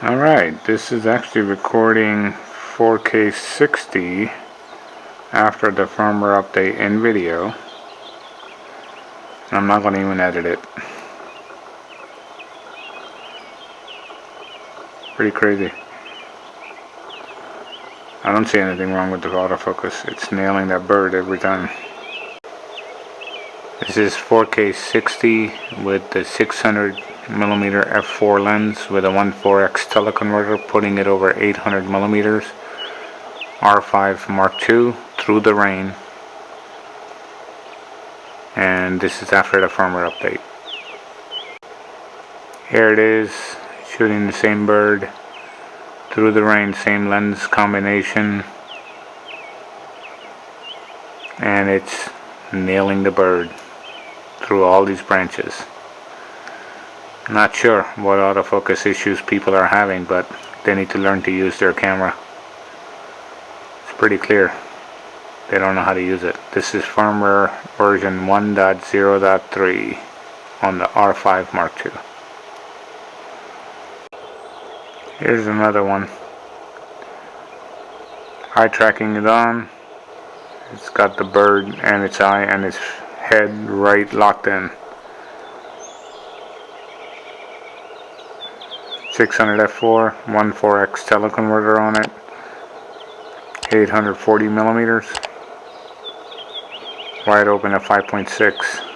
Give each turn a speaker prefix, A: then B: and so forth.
A: Alright, this is actually recording 4K 60 after the firmware update in video. I'm not going to even edit it. Pretty crazy. I don't see anything wrong with the autofocus. It's nailing that bird every time. This is 4K 60 with the 600mm f4 lens with a 1.4x teleconverter, putting it over 800mm. R5 Mark II through the rain. And this is after the firmware update. Here it is, shooting the same bird through the rain, same lens combination, and it's nailing the bird through all these branches. Not sure what autofocus issues people are having, but they need to learn to use their camera. It's pretty clear they don't know how to use it. This is firmware version 1.0.3 on the R5 Mark II. Here's another one. Eye tracking it on. It's got the bird and its eye and its head right locked in. 600 f4, 1.4x teleconverter on it. 840mm. Wide open at 5.6.